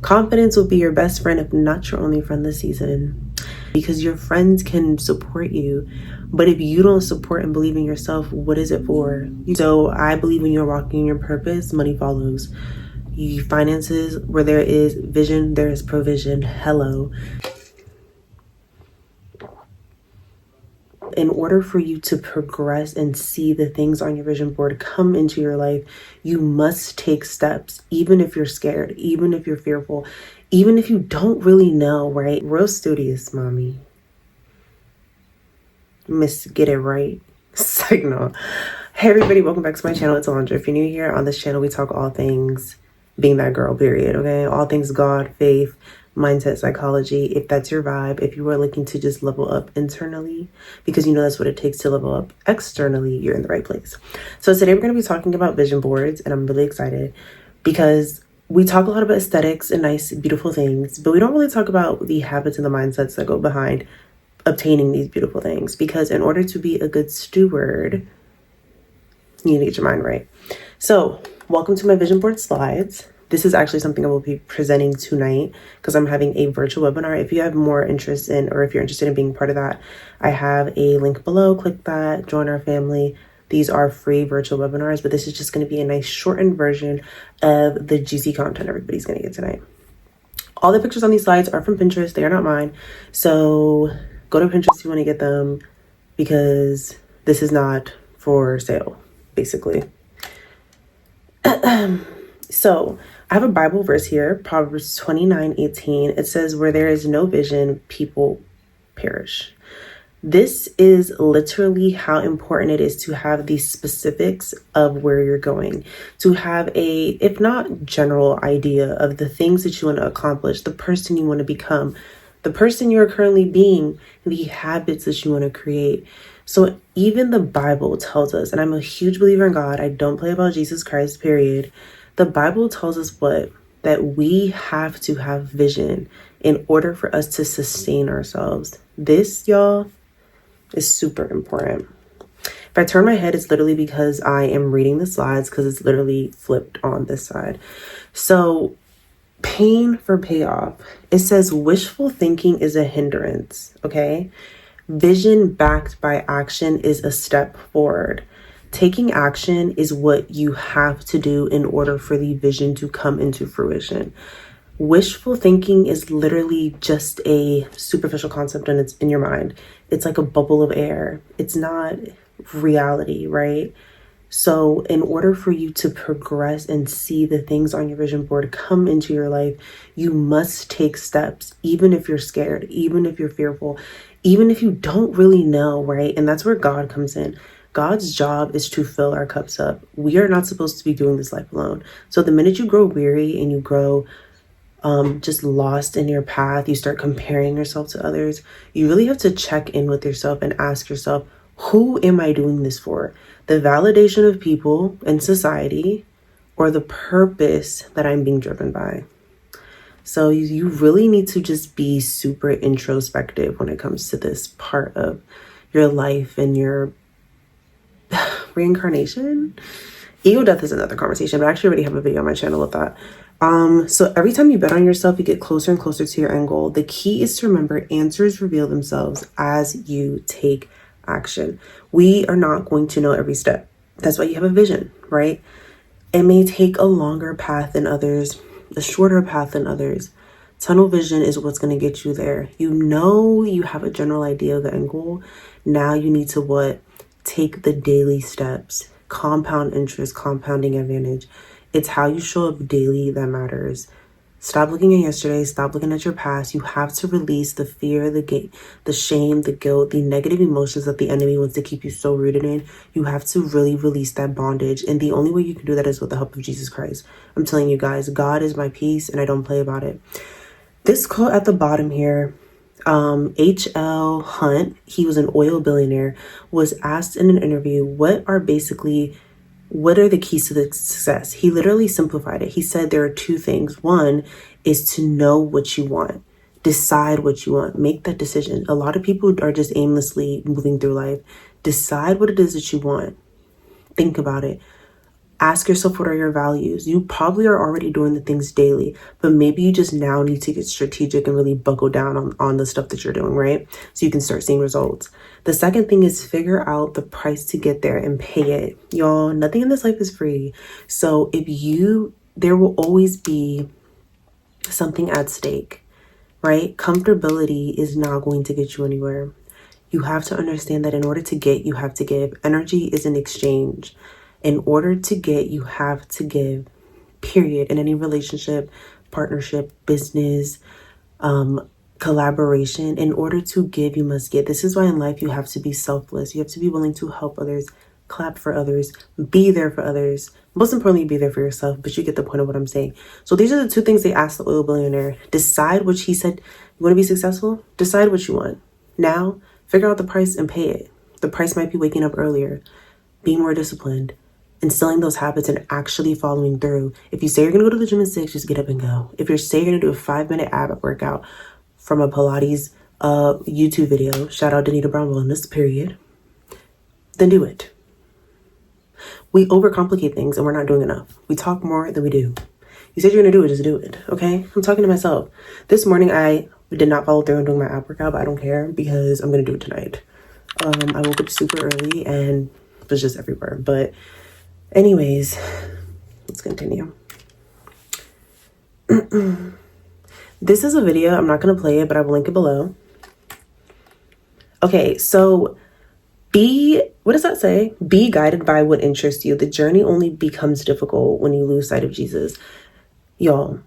Confidence will be your best friend, if not your only friend this season, because your friends can support you. But if you don't support and believe in yourself, what is it for? So I believe when you're walking your purpose, money follows. Finances, where there is vision, there is provision. Hello. In order for you to progress and see the things on your vision board come into your life, you must take steps, even if you're scared, even if you're fearful, even if you don't really know, right? Real studious, mommy. Miss Get It Right signal. Hey everybody, welcome back to my channel. It's Alondra. If you're new here on this channel, we talk all things being that girl, period. Okay, all things God, faith, mindset, psychology. If that's your vibe, if you are looking to just level up internally, because you know that's what it takes to level up externally, you're in the right place. So today we're going to be talking about vision boards, and I'm really excited because we talk a lot about aesthetics and nice, beautiful things, but we don't really talk about the habits and the mindsets that go behind obtaining these beautiful things. Because in order to be a good steward, you need to get your mind right. So welcome to my vision board slides. This is actually something I will be presenting tonight because I'm having a virtual webinar. If you have more interest in, or if you're interested in being part of that, I have a link below. Click that, join our family. These are free virtual webinars, but this is just going to be a nice shortened version of the juicy content everybody's going to get tonight. All the pictures on these slides are from Pinterest. They are not mine. So go to Pinterest if you want to get them, because this is not for sale, basically. So I have a Bible verse here, Proverbs 29:18. It says, where there is no vision, people perish. This is literally how important it is to have the specifics of where you're going, to have a, if not general idea of the things that you want to accomplish, the person you want to become, the person you're currently being, the habits that you want to create. So even the Bible tells us, and I'm a huge believer in God, I don't play about Jesus Christ, period. The Bible tells us what? That we have to have vision in order for us to sustain ourselves. This, y'all, is super important. If I turn my head, it's literally because I am reading the slides, because it's literally flipped on this side. So pain for payoff. It says wishful thinking is a hindrance, okay? Vision backed by action is a step forward. Taking action is what you have to do in order for the vision to come into fruition. Wishful thinking is literally just a superficial concept, and it's in your mind. It's like a bubble of air. It's not reality, right? So in order for you to progress and see the things on your vision board come into your life, you must take steps, even if you're scared, even if you're fearful, even if you don't really know, right? And that's where God comes in. God's job is to fill our cups up. We are not supposed to be doing this life alone. So the minute you grow weary and you grow just lost in your path, you start comparing yourself to others, you really have to check in with yourself and ask yourself, who am I doing this for? The validation of people and society, or the purpose that I'm being driven by? So you really need to just be super introspective when it comes to this part of your life and your reincarnation. Ego death is another conversation, but I actually already have a video on my channel with that. So every time you bet on yourself, you get closer and closer to your end goal. The key is to remember answers reveal themselves as you take action. We are not going to know every step. That's why you have a vision, right? It may take a longer path than others, a shorter path than others. Tunnel vision is what's going to get you there. You know, you have a general idea of the end goal. Now you need to what? Take the daily steps. Compound interest, compounding advantage. It's how you show up daily that matters. Stop looking at yesterday. Stop looking at your past. You have to release the fear, the shame, the guilt, the negative emotions that the enemy wants to keep you so rooted in. You have to really release that bondage. And the only way you can do that is with the help of Jesus Christ. I'm telling you guys, God is my peace, and I don't play about it. This quote at the bottom here, H.L. Hunt, he was an oil billionaire, was asked in an interview, what are the keys to the success? He literally simplified it. He said there are two things. One is to know what you want. Decide what you want. Make that decision. A lot of people are just aimlessly moving through life. Decide what it is that you want. Think about it. Ask yourself, what are your values? You probably are already doing the things daily, but maybe you just now need to get strategic and really buckle down on the stuff that you're doing, right? So you can start seeing results. The second thing is figure out the price to get there and pay it. Y'all, nothing in this life is free. So there will always be something at stake, right? Comfortability is not going to get you anywhere. You have to understand that in order to get, you have to give. Energy is an exchange. In order to get, you have to give, period. In any relationship, partnership, business, collaboration, in order to give, you must get. This is why in life you have to be selfless. You have to be willing to help others, clap for others, be there for others. Most importantly, be there for yourself, but you get the point of what I'm saying. So these are the two things they asked the oil billionaire. Decide which he said, you want to be successful? Decide what you want. Now, figure out the price and pay it. The price might be waking up earlier, being more disciplined, instilling those habits and actually following through. If you say you're going to go to the gym at 6, just get up and go. If you're saying you're going to do a 5-minute ab workout from a Pilates YouTube video, shout out Danita Brown Wellness, period, then do it. We overcomplicate things and we're not doing enough. We talk more than we do. You said you're going to do it, just do it, okay? I'm talking to myself. This morning, I did not follow through on doing my ab workout, but I don't care because I'm going to do it tonight. I woke up super early and was just everywhere. But anyways, let's continue. This is a video. I'm not going to play it, but I will link it below. Okay, so what does that say? Be guided by what interests you. The journey only becomes difficult when you lose sight of Jesus. Y'all,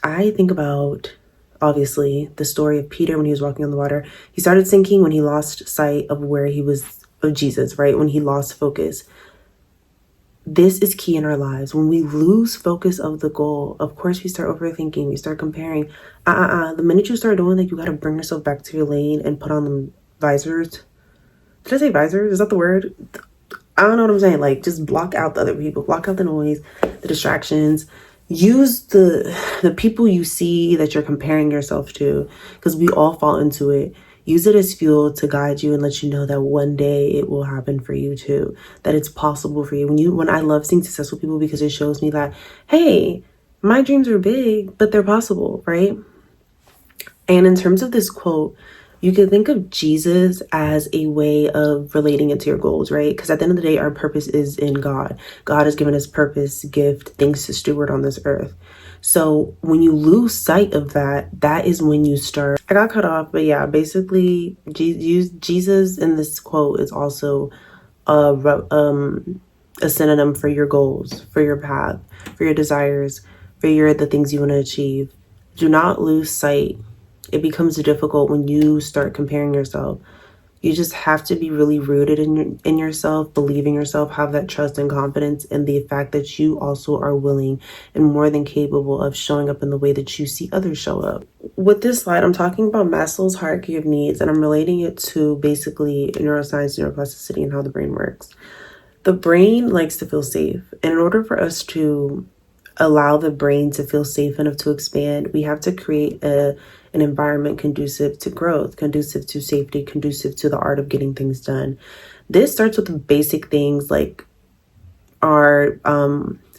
I think about, obviously, the story of Peter when he was walking on the water. He started sinking when he lost sight of where he was, of Jesus, right? When he lost focus. This is key in our lives. When we lose focus of the goal, of course, we start overthinking. We start comparing. The minute you start doing that, you got to bring yourself back to your lane and put on the visors. Did I say visors? Is that the word? I don't know what I'm saying. Like, just block out the other people. Block out the noise, the distractions. Use the people you see that you're comparing yourself to, because we all fall into it. Use it as fuel to guide you and let you know that one day it will happen for you too, that it's possible for you. When I love seeing successful people, because it shows me that, hey, my dreams are big, but they're possible, right? And in terms of this quote, you can think of Jesus as a way of relating it to your goals, right? Because at the end of the day, our purpose is in God. God has given us purpose, gift, things to steward on this earth. So when you lose sight of that, that is when you start. I got cut off, but yeah, basically, Jesus in this quote is also a synonym for your goals, for your path, for your desires, for the things you want to achieve. Do not lose sight. It becomes difficult when you start comparing yourself. You just have to be really rooted in yourself, believe in yourself, have that trust and confidence in the fact that you also are willing and more than capable of showing up in the way that you see others show up. With this slide, I'm talking about Maslow's hierarchy of needs, and I'm relating it to basically neuroscience, neuroplasticity, and how the brain works. The brain likes to feel safe. And in order for us to allow the brain to feel safe enough to expand, we have to create an environment conducive to growth, conducive to safety, conducive to the art of getting things done. This starts with the basic things like our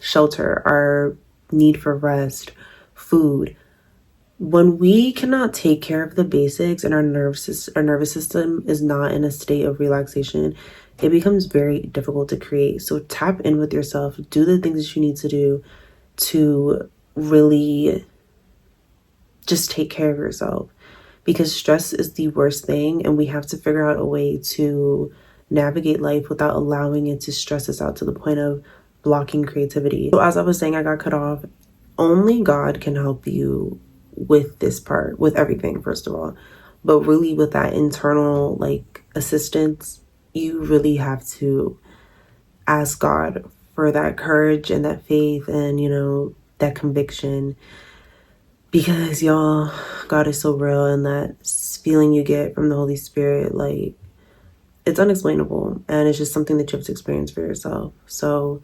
shelter, our need for rest, food. When we cannot take care of the basics and our nervous system is not in a state of relaxation, it becomes very difficult to create. So tap in with yourself, do the things that you need to do to really just take care of yourself, because stress is the worst thing, and we have to figure out a way to navigate life without allowing it to stress us out to the point of blocking creativity. So as I was saying, I got cut off. Only God can help you with this part, with everything, first of all, but really with that internal assistance, you really have to ask God for that courage and that faith and, that conviction. Because y'all, God is so real, and that feeling you get from the Holy Spirit, it's unexplainable. And it's just something that you have to experience for yourself. So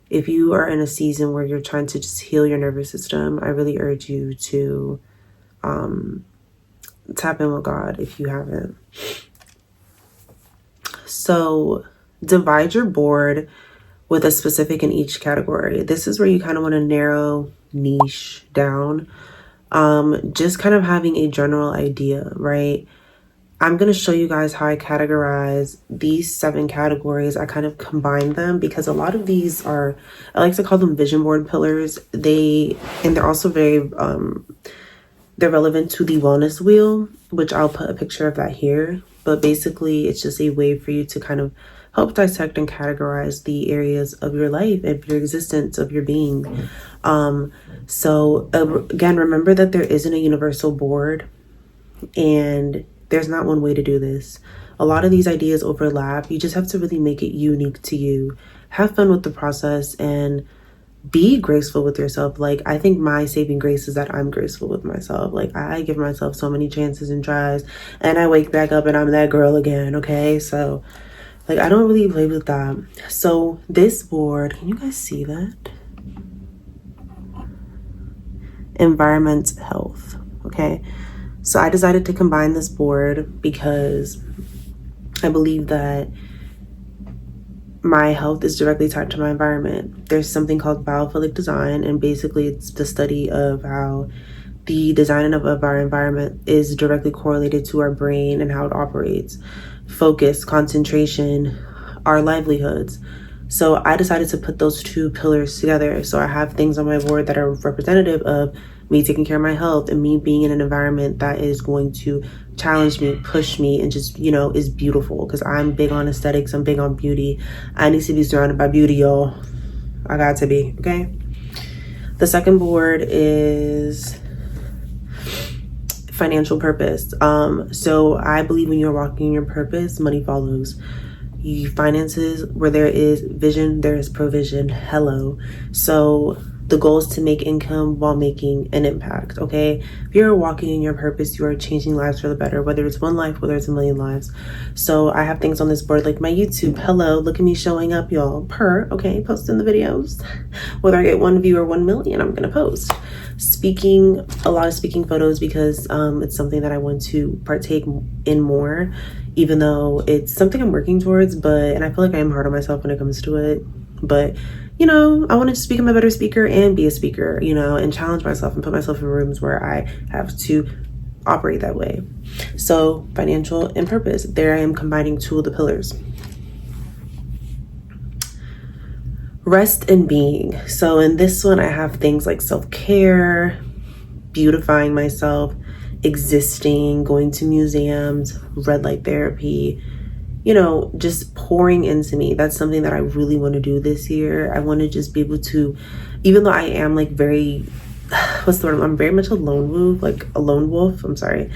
if you are in a season where you're trying to just heal your nervous system, I really urge you to tap in with God if you haven't. So divide your board with a specific in each category. This is where you kind of want to narrow niche down. Just kind of having a general idea, right? I'm going to show you guys how I categorize these 7 categories. I kind of combine them because a lot of these are, I like to call them vision board pillars. They're also very, they're relevant to the wellness wheel, which I'll put a picture of that here. But basically, it's just a way for you to kind of help dissect and categorize the areas of your life, of your existence, of your being. So again, remember that there isn't a universal board, and there's not one way to do this. A lot of these ideas overlap. You just have to really make it unique to you. Have fun with the process and be graceful with yourself. Like, I think my saving grace is that I'm graceful with myself. Like, I give myself so many chances and tries, and I wake back up and I'm that girl again, okay? So, like, I don't really play with that. So this board, can you guys see that? Environment, health, okay? So I decided to combine this board because I believe that my health is directly tied to my environment. There's something called biophilic design, and basically it's the study of how the design of our environment is directly correlated to our brain and how it operates, focus, concentration, our livelihoods. So I decided to put those 2 pillars together. So I have things on my board that are representative of me taking care of my health and me being in an environment that is going to challenge me, push me, and just, is beautiful. Because I'm big on aesthetics. I'm big on beauty. I need to be surrounded by beauty, y'all. I got to be, okay? The second board is financial purpose. So I believe when you're walking in your purpose, money follows. Finances, where there is vision, there is provision. Hello. So the goal is to make income while making an impact, okay? If you're walking in your purpose, you are changing lives for the better, whether it's one life, whether it's a million lives. So I have things on this board like my YouTube. Hello, look at me showing up, y'all. Okay, posting the videos. Whether I get 1 view or 1 million, I'm gonna post. A lot of speaking photos because it's something that I want to partake in more, even though it's something I'm working towards, and I feel like I am hard on myself when it comes to it. But I want to just become a better speaker and be a speaker, and challenge myself and put myself in rooms where I have to operate that way. So financial and purpose, there I am combining 2 of the pillars. Rest and being. So in this one, I have things like self-care, beautifying myself, existing, going to museums, red light therapy, just pouring into me. That's something that I really want to do this year. I want to just be able to, even though I am like very, what's the word? I'm very much a lone wolf. I'm sorry.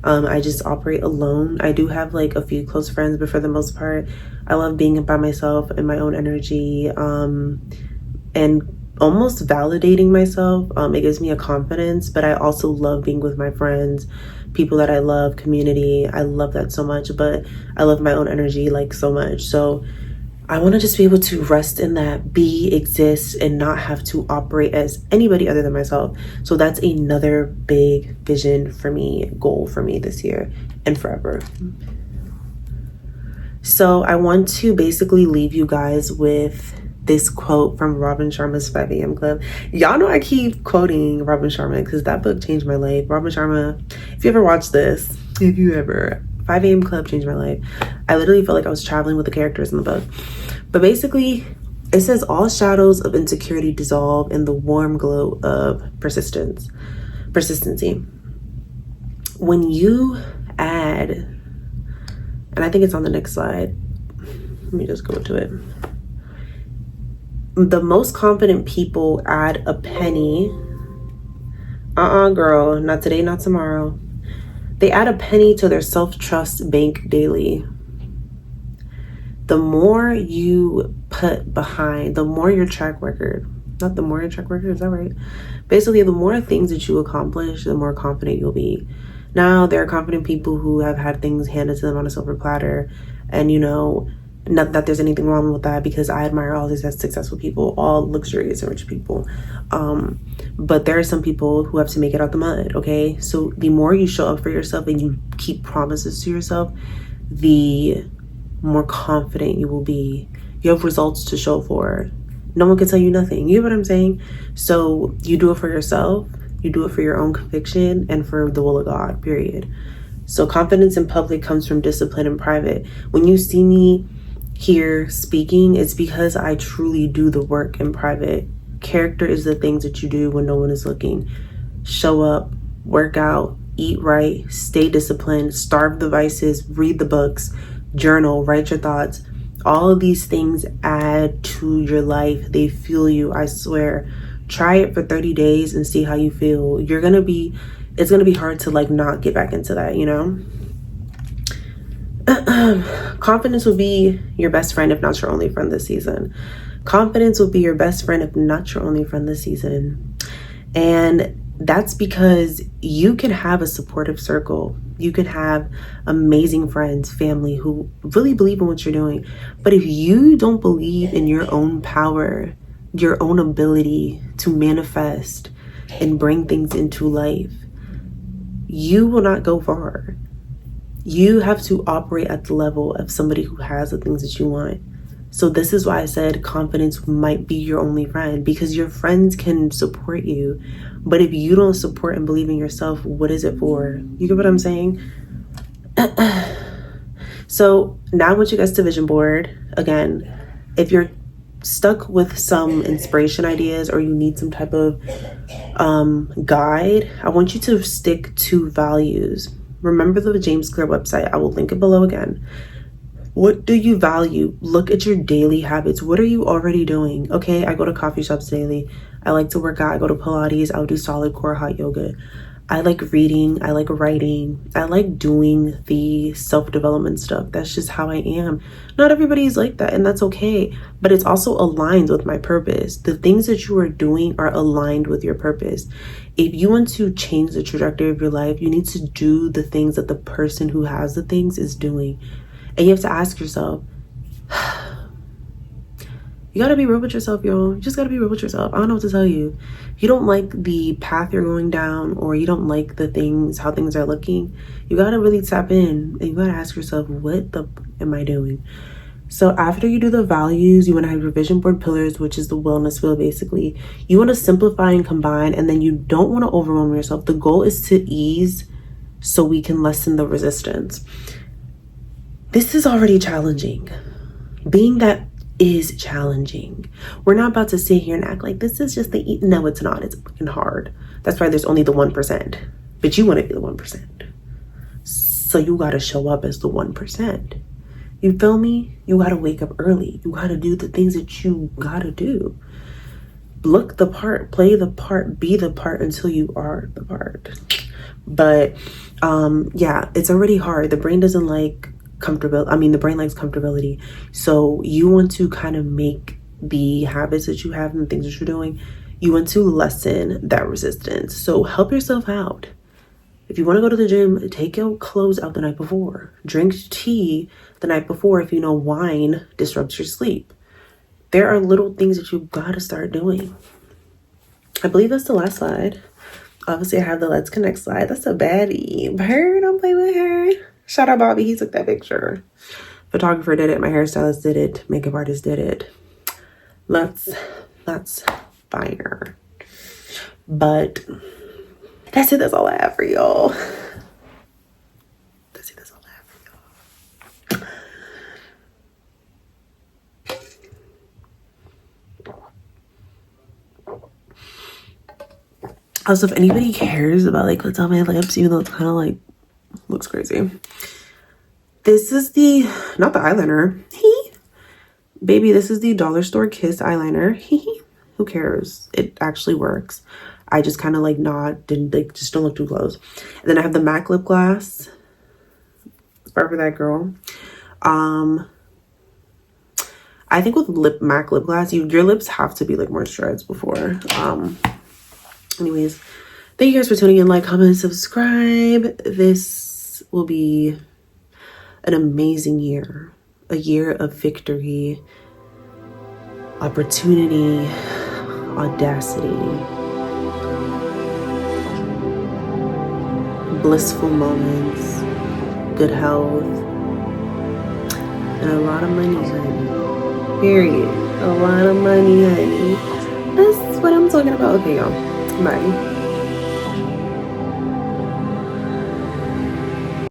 I just operate alone. I do have like a few close friends, but for the most part, I love being by myself and my own energy, and almost validating myself. It gives me a confidence, but I also love being with my friends, people that I love, community. I love that so much, but I love my own energy like so much. So I want to just be able to rest in that, exist, and not have to operate as anybody other than myself. So that's another big vision for me, goal for me this year and forever. So I want to basically leave you guys with this quote from Robin Sharma's 5 a.m. Club. Y'all know I keep quoting Robin Sharma because that book changed my life. Robin Sharma, if you ever watched this, 5 a.m. Club changed my life. I literally felt like I was traveling with the characters in the book. But basically, it says all shadows of insecurity dissolve in the warm glow of persistency. When you add, and I think it's on the next slide. Let me just go to it. The most confident people add a penny. Girl, not today, not tomorrow. They add a penny to their self-trust bank daily. The more you put behind, the more your track record, not the more your track record, is that right? Basically, the more things that you accomplish, the more confident you'll be. Now, there are confident people who have had things handed to them on a silver platter, and not that there's anything wrong with that, because I admire all these successful people, all luxurious and rich people. But there are some people who have to make it out the mud, okay? So the more you show up for yourself and you keep promises to yourself, the more confident you will be. You have results to show for. No one can tell you nothing. You know what I'm saying? So you do it for yourself. You do it for your own conviction and for the will of God, period. So confidence in public comes from discipline in private. When you see me here speaking, it's because I truly do the work in private. Character is the things that you do when no one is looking. Show up, work out, eat right, stay disciplined, starve the vices, read the books, journal, write your thoughts. All of these things add to your life. They fuel you, I swear. Try it for 30 days and see how you feel. It's gonna be hard to like not get back into that, you know? Confidence will be your best friend if not your only friend this season. Confidence will be your best friend if not your only friend this season. And that's because you can have a supportive circle. You can have amazing friends, family who really believe in what you're doing. But if you don't believe in your own power, your own ability to manifest and bring things into life, you will not go far. You have to operate at the level of somebody who has the things that you want. So this is why I said confidence might be your only friend, because your friends can support you. But if you don't support and believe in yourself, what is it for? You get what I'm saying? So now I want you guys to vision board. Again, if you're stuck with some inspiration ideas or you need some type of guide, I want you to stick to values. Remember the James Clear website. I will link it below again. What do you value? Look at your daily habits. What are you already doing? Okay, I go to coffee shops daily. I like to work out. I go to Pilates. I'll do solid core hot yoga. I like reading. I like writing. I like doing the self-development stuff. That's just how I am. Not everybody's like that, and that's okay. But it's also aligned with my purpose. The things that you are doing are aligned with your purpose. If you want to change the trajectory of your life, you need to do the things that the person who has the things is doing. And you have to ask yourself, you gotta be real with yourself, y'all. You just gotta be real with yourself. I don't know what to tell you. If you don't like the path you're going down, or you don't like how things are looking, you gotta really tap in and you gotta ask yourself, what the am I doing? So after you do the values, you wanna have your vision board pillars, which is the wellness wheel basically. You wanna simplify and combine, and then you don't wanna overwhelm yourself. The goal is to ease so we can lessen the resistance. This is already challenging. Being that is challenging. We're not about to sit here and act like this is just no, it's not. It's fucking hard. That's why there's only the 1%. But you want to be the 1%. So you got to show up as the 1%. You feel me? You got to wake up early. You got to do the things that you got to do. Look the part, play the part, be the part until you are the part. But yeah, it's already hard. The brain doesn't like the brain likes comfortability. So you want to kind of make the habits that you have and the things that you're doing, you want to lessen that resistance. So help yourself out. If you want to go to the gym, take your clothes out the night before. Drink tea the night before if you know wine disrupts your sleep. There are little things that you've got to start doing. I believe that's the last slide. Obviously, I have the Let's Connect slide. That's a baddie. Her, don't play with her. Shout out Bobby, he took that picture. Photographer did it, my hairstylist did it, makeup artist did it. That's fire. But that's it, that's all I have for y'all. That's all I have for y'all. Also, if anybody cares about like what's on my lips, even though it's kind of like looks crazy. This is not the eyeliner. Baby, this is the dollar store Kiss eyeliner. Who cares? It actually works. I just kind of like just don't look too close. And then I have the MAC lip gloss. Sorry for that, girl. I think with MAC lip gloss, your lips have to be like moisturized before. Anyways, thank you guys for tuning in. Like, comment, subscribe. This will be an amazing year. A year of victory, opportunity, audacity, blissful moments, good health, and a lot of money, honey. Period. A lot of money, honey. That's what I'm talking about. Okay, y'all. Bye.